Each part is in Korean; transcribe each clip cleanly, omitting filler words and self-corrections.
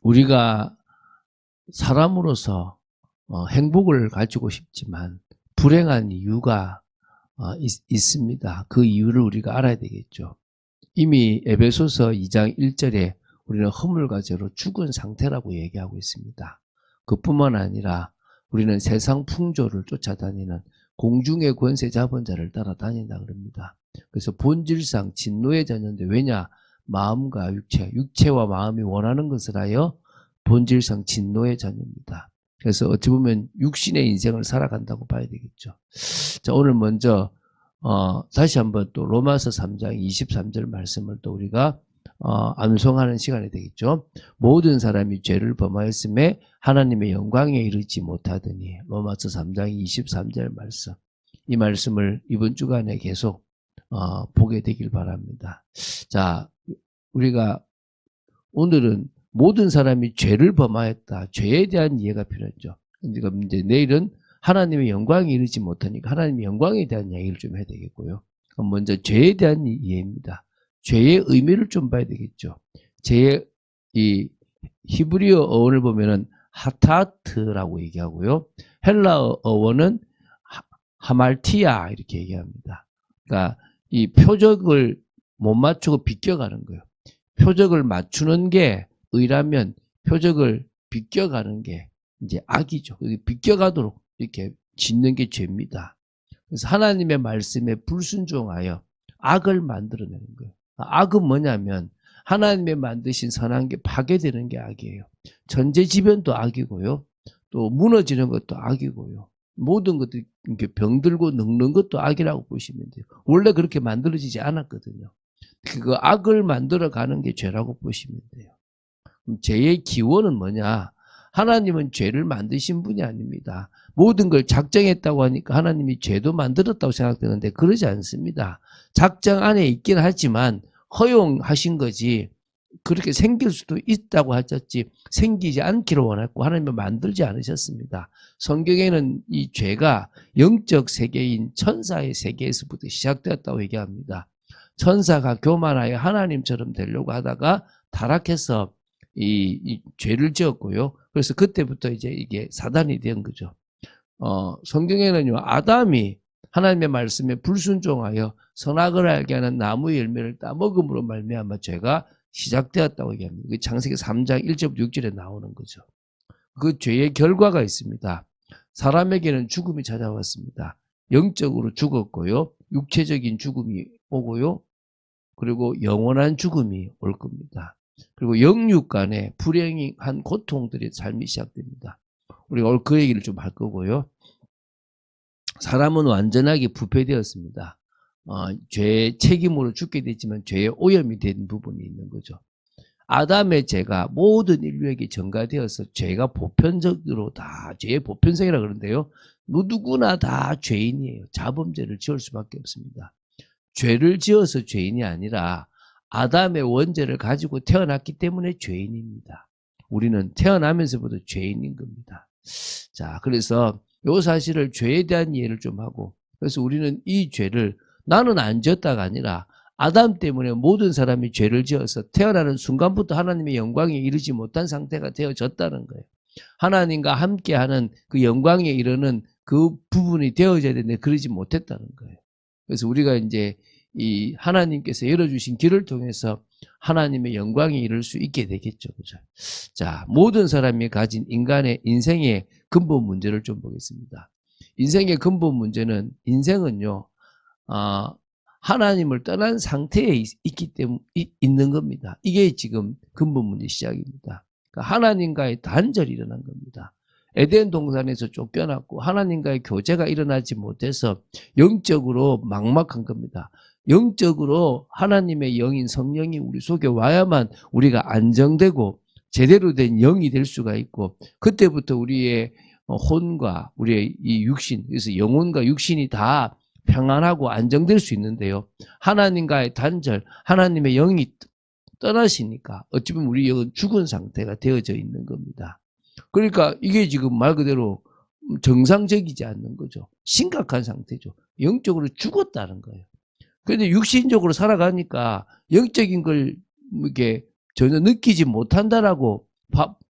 우리가 사람으로서 행복을 가지고 싶지만 불행한 이유가 있습니다. 그 이유를 우리가 알아야 되겠죠. 이미 에베소서 2장 1절에 우리는 허물과 죄로 죽은 상태라고 얘기하고 있습니다. 그뿐만 아니라 우리는 세상 풍조를 쫓아다니는 공중의 권세 잡은 자를 따라다닌다 그럽니다. 그래서 본질상 진노의 자녀인데, 왜냐? 마음과 육체와 마음이 원하는 것을 하여 본질상 진노의 자녀입니다. 그래서 어찌 보면 육신의 인생을 살아간다고 봐야 되겠죠. 자, 오늘 먼저 다시 한번 또 로마서 3장 23절 말씀을 또 우리가 암송하는 시간이 되겠죠. 모든 사람이 죄를 범하였음에 하나님의 영광에 이르지 못하더니. 로마서 3장 23절 말씀. 이 말씀을 이번 주간에 계속 보게 되길 바랍니다. 자, 우리가 오늘은 모든 사람이 죄를 범하였다. 죄에 대한 이해가 필요하죠. 그럼 이제 내일은 하나님의 영광에 이르지 못하니까 하나님의 영광에 대한 이야기를 좀 해야 되겠고요. 먼저 죄에 대한 이해입니다. 죄의 의미를 좀 봐야 되겠죠. 죄의 이 히브리어 어원을 보면은 하타트라고 얘기하고요. 헬라어 어원은 하말티아 이렇게 얘기합니다. 그러니까 이 표적을 못 맞추고 비껴가는 거예요. 표적을 맞추는 게 의라면 표적을 비껴가는 게 이제 악이죠. 비껴가도록 이렇게 짓는 게 죄입니다. 그래서 하나님의 말씀에 불순종하여 악을 만들어내는 거예요. 악은 뭐냐면 하나님의 만드신 선한 게 파괴되는 게 악이에요. 천재지변도 악이고요. 또 무너지는 것도 악이고요. 모든 것들이 병들고 늙는 것도 악이라고 보시면 돼요. 원래 그렇게 만들어지지 않았거든요. 그 악을 만들어가는 게 죄라고 보시면 돼요. 그럼 죄의 기원은 뭐냐? 하나님은 죄를 만드신 분이 아닙니다. 모든 걸 작정했다고 하니까 하나님이 죄도 만들었다고 생각되는데 그러지 않습니다. 작정 안에 있긴 하지만 허용하신 거지, 그렇게 생길 수도 있다고 하셨지 생기지 않기를 원했고 하나님은 만들지 않으셨습니다. 성경에는 이 죄가 영적 세계인 천사의 세계에서부터 시작되었다고 얘기합니다. 천사가 교만하여 하나님처럼 되려고 하다가 타락해서 이 죄를 지었고요. 그래서 그때부터 이제 이게 사단이 된 거죠. 성경에는요, 아담이 하나님의 말씀에 불순종하여 선악을 알게 하는 나무의 열매를 따먹음으로 말미암아 죄가 시작되었다고 얘기합니다. 창세기 3장 1절부터 6절에 나오는 거죠. 그 죄의 결과가 있습니다. 사람에게는 죽음이 찾아왔습니다. 영적으로 죽었고요. 육체적인 죽음이 오고요. 그리고 영원한 죽음이 올 겁니다. 그리고 영육 간에 불행한 고통들의 삶이 시작됩니다. 우리가 오늘 그 얘기를 좀 할 거고요. 사람은 완전하게 부패되었습니다. 죄의 책임으로 죽게 됐지만 죄의 오염이 된 부분이 있는 거죠. 아담의 죄가 모든 인류에게 전가되어서 죄가 보편적으로 다 죄의 보편성이라 그러는데요. 누구나 다 죄인이에요. 자범죄를 지을 수밖에 없습니다. 죄를 지어서 죄인이 아니라 아담의 원죄를 가지고 태어났기 때문에 죄인입니다. 우리는 태어나면서부터 죄인인 겁니다. 자, 그래서 이 사실을 죄에 대한 이해를 좀 하고, 그래서 우리는 이 죄를 나는 안 지었다가 아니라 아담 때문에 모든 사람이 죄를 지어서 태어나는 순간부터 하나님의 영광에 이르지 못한 상태가 되어졌다는 거예요. 하나님과 함께하는 그 영광에 이르는 그 부분이 되어져야 되는데 그러지 못했다는 거예요. 그래서 우리가 이제 이 하나님께서 열어주신 길을 통해서 하나님의 영광에 이를 수 있게 되겠죠. 그죠? 자, 모든 사람이 가진 인간의 인생의 근본 문제를 좀 보겠습니다. 인생의 근본 문제는, 인생은요, 하나님을 떠난 상태에 있기 때문에 있는 겁니다. 이게 지금 근본 문제 시작입니다. 그러니까 하나님과의 단절이 일어난 겁니다. 에덴 동산에서 쫓겨났고 하나님과의 교제가 일어나지 못해서 영적으로 막막한 겁니다. 영적으로 하나님의 영인 성령이 우리 속에 와야만 우리가 안정되고 제대로 된 영이 될 수가 있고, 그때부터 우리의 혼과 우리의 이 육신, 그래서 영혼과 육신이 다 평안하고 안정될 수 있는데요. 하나님과의 단절, 하나님의 영이 떠나시니까 어찌 보면 우리 영은 죽은 상태가 되어져 있는 겁니다. 그러니까 이게 지금 말 그대로 정상적이지 않는 거죠. 심각한 상태죠. 영적으로 죽었다는 거예요. 그런데 육신적으로 살아가니까 영적인 걸 이렇게 전혀 느끼지 못한다라고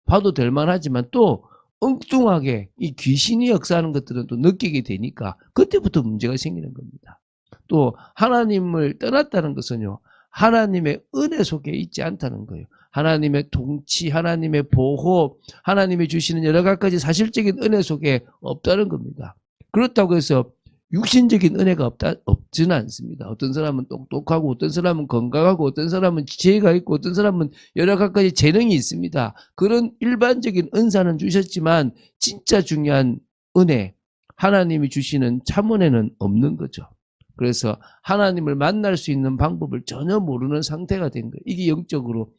봐도 될 만하지만 또 엉뚱하게 이 귀신이 역사하는 것들은 또 느끼게 되니까 그때부터 문제가 생기는 겁니다. 또 하나님을 떠났다는 것은요, 하나님의 은혜 속에 있지 않다는 거예요. 하나님의 통치, 하나님의 보호, 하나님이 주시는 여러 가지 사실적인 은혜 속에 없다는 겁니다. 그렇다고 해서 육신적인 은혜가 없지는 않습니다. 어떤 사람은 똑똑하고, 어떤 사람은 건강하고, 어떤 사람은 지혜가 있고, 어떤 사람은 여러 가지 재능이 있습니다. 그런 일반적인 은사는 주셨지만 진짜 중요한 은혜, 하나님이 주시는 참 은혜는 없는 거죠. 그래서 하나님을 만날 수 있는 방법을 전혀 모르는 상태가 된 거예요. 이게 영적으로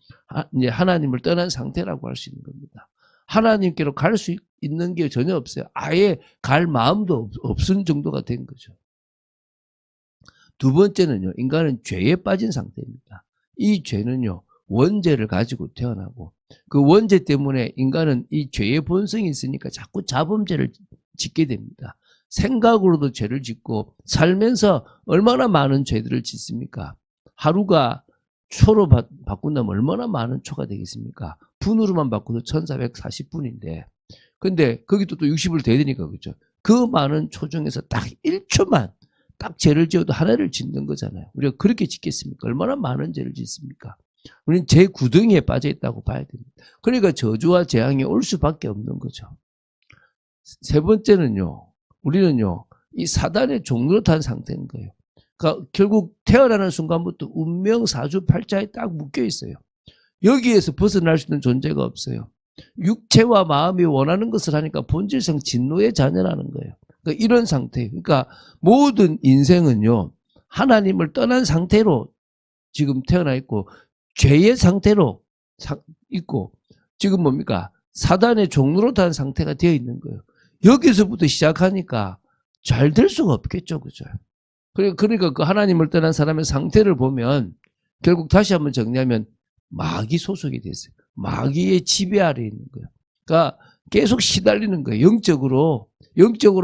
이제 하나님을 떠난 상태라고 할 수 있는 겁니다. 하나님께로 갈 수 있는 게 전혀 없어요. 아예 갈 마음도 없은 정도가 된 거죠. 두 번째는요, 인간은 죄에 빠진 상태입니다. 이 죄는요, 원죄를 가지고 태어나고, 그 원죄 때문에 인간은 이 죄의 본성이 있으니까 자꾸 자범죄를 짓게 됩니다. 생각으로도 죄를 짓고, 살면서 얼마나 많은 죄들을 짓습니까? 하루가 초로 바꾼다면 얼마나 많은 초가 되겠습니까? 분으로만 바꿔도 1440분인데, 근데 거기도 또 60을 더해야 되니까, 그죠? 그 많은 초 중에서 딱 1초만 딱 죄를 지어도 하나를 짓는 거잖아요. 우리가 그렇게 짓겠습니까? 얼마나 많은 죄를 짓습니까? 우리는 죄 구덩이에 빠져 있다고 봐야 됩니다. 그러니까 저주와 재앙이 올 수밖에 없는 거죠. 세 번째는요, 우리는요, 이 사단의 종로로 탄 상태인 거예요. 그러니까 결국 태어나는 순간부터 운명 사주팔자에 딱 묶여 있어요. 여기에서 벗어날 수 있는 존재가 없어요. 육체와 마음이 원하는 것을 하니까 본질상 진노의 자녀라는 거예요. 그러니까 이런 상태예요. 그러니까 모든 인생은요, 하나님을 떠난 상태로 지금 태어나 있고, 죄의 상태로 있고, 지금 뭡니까? 사단의 종로로 탄 상태가 되어 있는 거예요. 여기서부터 시작하니까 잘 될 수가 없겠죠. 그죠? 그러니까 그 하나님을 떠난 사람의 상태를 보면 결국 다시 한번 정리하면 마귀 소속이 됐어요. 마귀의 지배 아래에 있는 거예요. 그러니까 계속 시달리는 거예요. 영적으로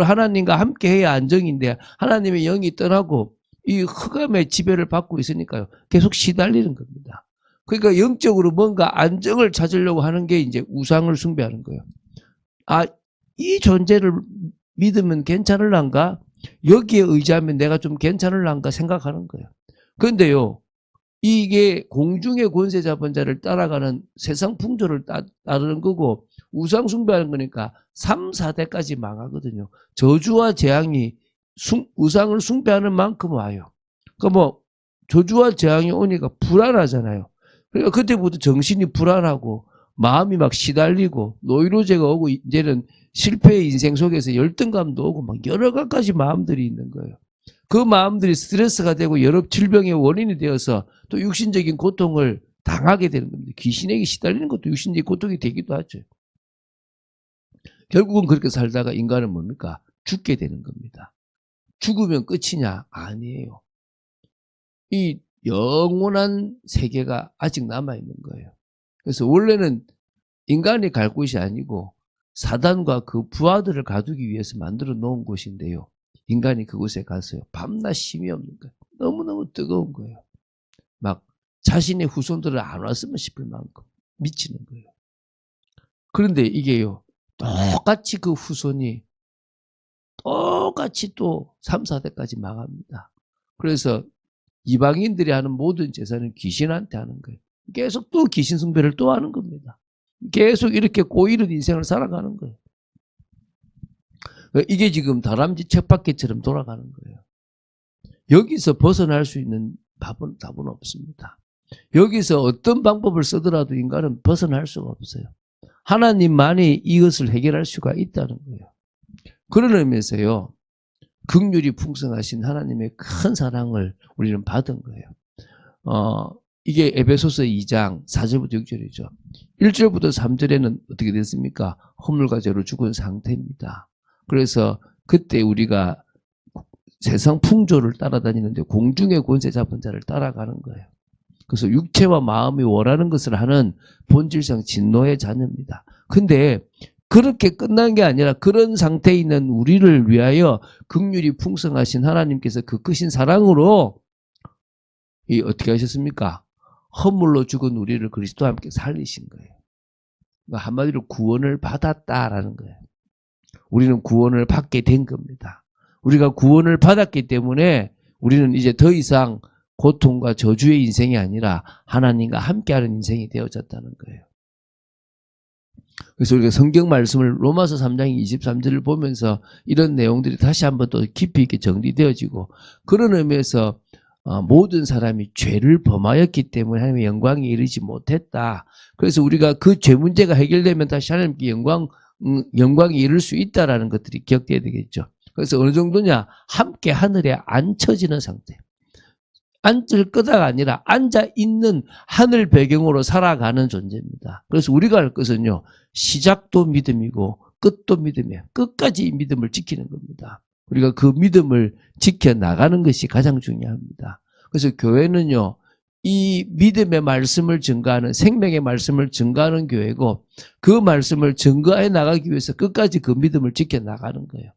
하나님과 함께 해야 안정인데 하나님의 영이 떠나고 이 흑암의 지배를 받고 있으니까요. 계속 시달리는 겁니다. 그러니까 영적으로 뭔가 안정을 찾으려고 하는 게 이제 우상을 숭배하는 거예요. 아, 이 존재를 믿으면 괜찮을란가? 여기에 의지하면 내가 좀 괜찮을란가 생각하는 거예요. 그런데요, 이게 공중의 권세 잡은 자를 따라가는 세상 풍조를 따르는 거고 우상 숭배하는 거니까 3, 4대까지 망하거든요. 저주와 재앙이 우상을 숭배하는 만큼 와요. 그러니까 뭐 저주와 재앙이 오니까 불안하잖아요. 그러니까 그때부터 정신이 불안하고 마음이 막 시달리고 노이로제가 오고 이제는 실패의 인생 속에서 열등감도 오고 막 여러 가지 마음들이 있는 거예요. 그 마음들이 스트레스가 되고 여러 질병의 원인이 되어서 또 육신적인 고통을 당하게 되는 겁니다. 귀신에게 시달리는 것도 육신적인 고통이 되기도 하죠. 결국은 그렇게 살다가 인간은 뭡니까? 죽게 되는 겁니다. 죽으면 끝이냐? 아니에요. 이 영원한 세계가 아직 남아있는 거예요. 그래서 원래는 인간이 갈 곳이 아니고 사단과 그 부하들을 가두기 위해서 만들어 놓은 곳인데요. 인간이 그곳에 가서요. 밤낮 쉼이 없는 거예요. 너무너무 뜨거운 거예요. 막 자신의 후손들을 안 왔으면 싶을 만큼 미치는 거예요. 그런데 이게요. 똑같이 그 후손이 똑같이 또 3, 4대까지 망합니다. 그래서 이방인들이 하는 모든 제사는 귀신한테 하는 거예요. 계속 또 귀신 숭배를 또 하는 겁니다. 계속 이렇게 꼬이는 인생을 살아가는 거예요. 이게 지금 다람쥐 쳇바퀴처럼 돌아가는 거예요. 여기서 벗어날 수 있는 답은 없습니다. 여기서 어떤 방법을 쓰더라도 인간은 벗어날 수가 없어요. 하나님만이 이것을 해결할 수가 있다는 거예요. 그런 의미에서요. 긍휼이 풍성하신 하나님의 큰 사랑을 우리는 받은 거예요. 이게 에베소서 2장 4절부터 6절이죠. 1절부터 3절에는 어떻게 됐습니까? 허물과 죄로 죽은 상태입니다. 그래서 그때 우리가 세상 풍조를 따라다니는데 공중의 권세 잡은 자를 따라가는 거예요. 그래서 육체와 마음이 원하는 것을 하는 본질상 진노의 자녀입니다. 근데 그렇게 끝난 게 아니라 그런 상태에 있는 우리를 위하여 긍휼이 풍성하신 하나님께서 그 크신 사랑으로 어떻게 하셨습니까? 허물로 죽은 우리를 그리스도와 함께 살리신 거예요. 한마디로 구원을 받았다라는 거예요. 우리는 구원을 받게 된 겁니다. 우리가 구원을 받았기 때문에 우리는 이제 더 이상 고통과 저주의 인생이 아니라 하나님과 함께하는 인생이 되어졌다는 거예요. 그래서 우리가 성경 말씀을 로마서 3장 23절을 보면서 이런 내용들이 다시 한번 또 깊이 있게 정리되어지고, 그런 의미에서 모든 사람이 죄를 범하였기 때문에 하나님의 영광에 이르지 못했다. 그래서 우리가 그 죄 문제가 해결되면 다시 하나님께 영광에 이를 수 있다라는 것들이 기억돼야 되겠죠. 그래서 어느 정도냐, 함께 하늘에 앉혀지는 상태. 앉을 거다가 아니라 앉아있는 하늘 배경으로 살아가는 존재입니다. 그래서 우리가 할 것은요, 시작도 믿음이고 끝도 믿음이에요. 끝까지 이 믿음을 지키는 겁니다. 우리가 그 믿음을 지켜나가는 것이 가장 중요합니다. 그래서 교회는요, 이 믿음의 말씀을 증거하는, 생명의 말씀을 증거하는 교회고, 그 말씀을 증거해 나가기 위해서 끝까지 그 믿음을 지켜나가는 거예요.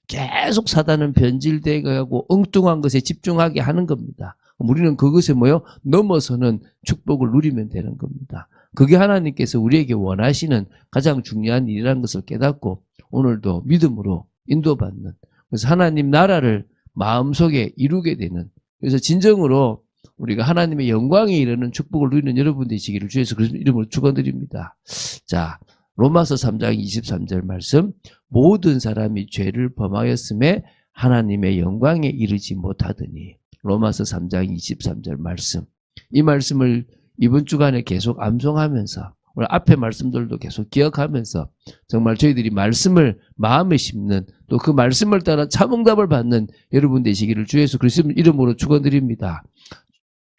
계속 사단은 변질되고 엉뚱한 것에 집중하게 하는 겁니다. 우리는 그것에 넘어서는 축복을 누리면 되는 겁니다. 그게 하나님께서 우리에게 원하시는 가장 중요한 일이라는 것을 깨닫고 오늘도 믿음으로 인도받는, 그래서 하나님 나라를 마음속에 이루게 되는, 그래서 진정으로 우리가 하나님의 영광에 이르는 축복을 누리는 여러분 되시기를 주에서 그리스도 이름으로 축원드립니다. 자, 로마서 3장 23절 말씀, 모든 사람이 죄를 범하였음에 하나님의 영광에 이르지 못하더니, 로마서 3장 23절 말씀, 이 말씀을 이번 주간에 계속 암송하면서 오늘 앞에 말씀들도 계속 기억하면서 정말 저희들이 말씀을 마음에 심는, 또 그 말씀을 따라 참응답을 받는 여러분 되시기를 주 예수 그리스도 이름으로 축원드립니다.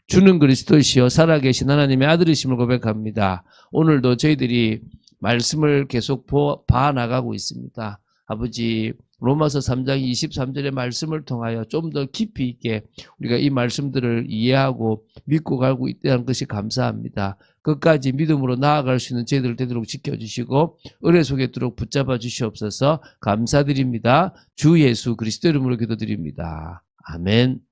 주는 그리스도시요 살아계신 하나님의 아들이심을 고백합니다. 오늘도 저희들이 말씀을 계속 봐나가고 있습니다. 아버지, 로마서 3장 23절의 말씀을 통하여 좀 더 깊이 있게 우리가 이 말씀들을 이해하고 믿고 가고 있다는 것이 감사합니다. 끝까지 믿음으로 나아갈 수 있는 저희들을 되도록 지켜주시고 은혜 속에 들도록 붙잡아 주시옵소서. 감사드립니다. 주 예수 그리스도 이름으로 기도드립니다. 아멘.